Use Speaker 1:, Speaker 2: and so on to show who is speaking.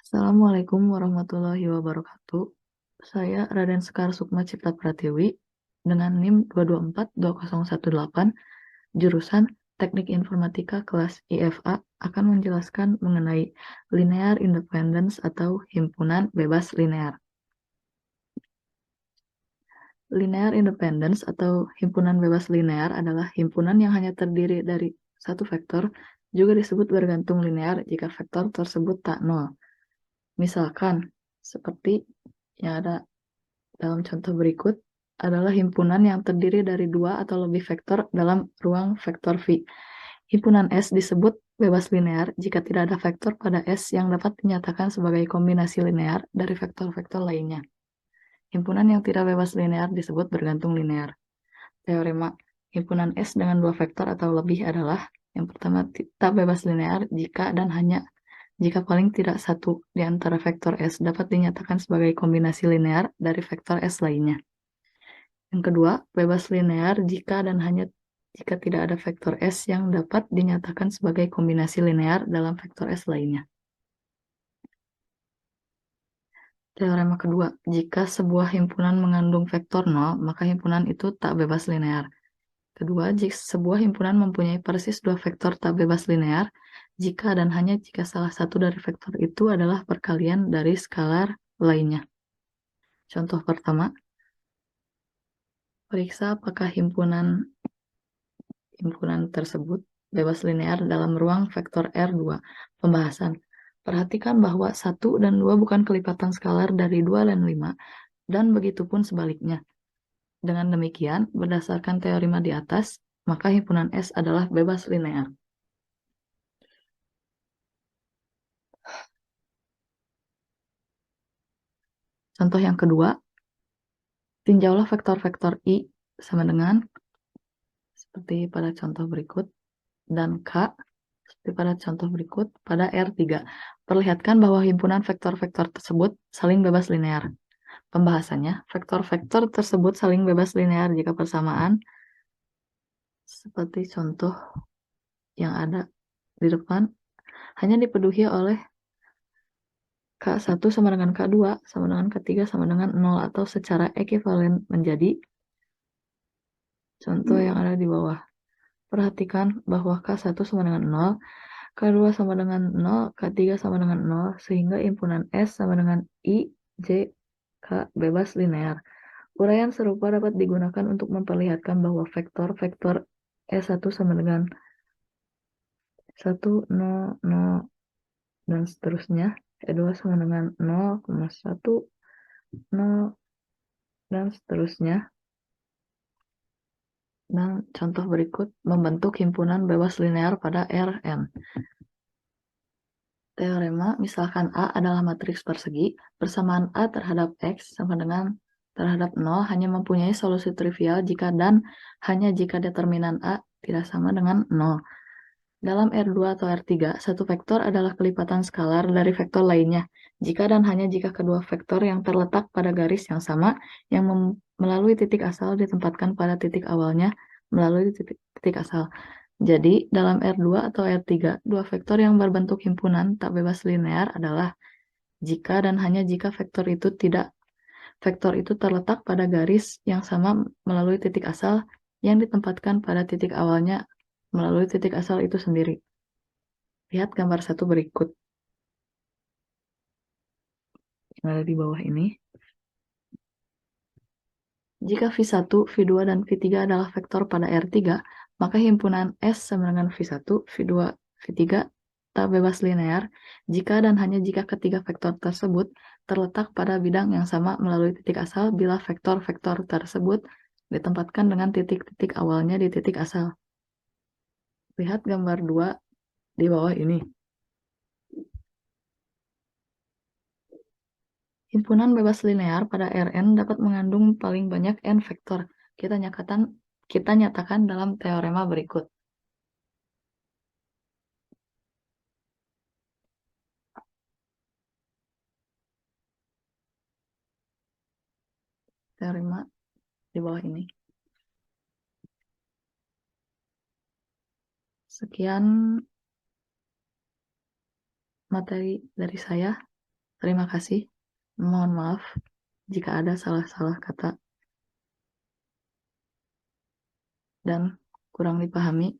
Speaker 1: Assalamualaikum warahmatullahi wabarakatuh. Saya Raden Sekar Sukma Cipta Pratiwi dengan NIM 2242018, jurusan Teknik Informatika kelas IFA akan menjelaskan mengenai linear independence atau himpunan bebas linear. Linear independence atau himpunan bebas linear adalah himpunan yang hanya terdiri dari satu vektor, juga disebut bergantung linear jika vektor tersebut tak nol. Misalkan, seperti yang ada dalam contoh berikut, adalah himpunan yang terdiri dari dua atau lebih vektor dalam ruang vektor V. Himpunan S disebut bebas linear jika tidak ada vektor pada S yang dapat dinyatakan sebagai kombinasi linear dari vektor-vektor lainnya. Himpunan yang tidak bebas linear disebut bergantung linear. Teorema himpunan S dengan dua vektor atau lebih adalah: yang pertama, tak bebas linear jika dan hanya jika paling tidak satu di antara vektor S dapat dinyatakan sebagai kombinasi linear dari vektor S lainnya. Yang kedua, bebas linear jika dan hanya jika tidak ada vektor S yang dapat dinyatakan sebagai kombinasi linear dalam vektor S lainnya. Teorema kedua, jika sebuah himpunan mengandung vektor 0, maka himpunan itu tak bebas linear. Kedua, jika sebuah himpunan mempunyai persis dua vektor tak bebas linear, jika dan hanya jika salah satu dari vektor itu adalah perkalian dari skalar lainnya. Contoh pertama, periksa apakah himpunan tersebut bebas linear dalam ruang vektor R2. Pembahasan. Perhatikan bahwa 1 dan 2 bukan kelipatan skalar dari 2 dan 5, dan begitu pun sebaliknya. Dengan demikian, berdasarkan teorema di atas, maka himpunan S adalah bebas linear. Contoh yang kedua, tinjaulah vektor-vektor I sama dengan, seperti pada contoh berikut, dan K seperti pada contoh berikut pada R3. Perlihatkan bahwa himpunan vektor-vektor tersebut saling bebas linear. Pembahasannya, vektor-vektor tersebut saling bebas linear jika persamaan, seperti contoh yang ada di depan, hanya dipenuhi oleh K1 sama dengan K2 sama dengan K3 sama dengan 0 atau secara ekivalen menjadi contoh yang ada di bawah. Perhatikan bahwa K1 sama dengan 0, K2 sama dengan 0, K3 sama dengan 0, sehingga himpunan S sama dengan I, J, K bebas linear. Uraian serupa dapat digunakan untuk memperlihatkan bahwa vektor-vektor S1 sama dengan 1, 0, 0, dan seterusnya. E2 sama dengan 0,1, 0, dan seterusnya. Dan contoh berikut membentuk himpunan bebas linear pada Rn. Teorema, misalkan A adalah matriks persegi, persamaan A terhadap X sama dengan terhadap 0 hanya mempunyai solusi trivial jika dan hanya jika determinan A tidak sama dengan 0. Dalam R2 atau R3, satu vektor adalah kelipatan skalar dari vektor lainnya, jika dan hanya jika kedua vektor yang terletak pada garis yang sama, yang melalui titik asal ditempatkan pada titik awalnya melalui titik asal. Jadi, dalam R2 atau R3, dua vektor yang berbentuk himpunan tak bebas linear adalah jika dan hanya jika vektor itu terletak pada garis yang sama melalui titik asal yang ditempatkan pada titik awalnya melalui titik asal itu sendiri. Lihat gambar 1 berikut yang ada di bawah ini. Jika V1, V2, dan V3 adalah vektor pada R3, maka himpunan S sama dengan V1, V2, V3 tak bebas linear jika dan hanya jika ketiga vektor tersebut terletak pada bidang yang sama melalui titik asal bila vektor-vektor tersebut ditempatkan dengan titik-titik awalnya di titik asal. Lihat gambar 2 di bawah ini. Himpunan bebas linear pada Rn dapat mengandung paling banyak n vektor. Kita nyatakan dalam teorema berikut. Teorema di bawah ini. Sekian materi dari saya. Terima kasih. Mohon maaf jika ada salah-salah kata dan kurang dipahami.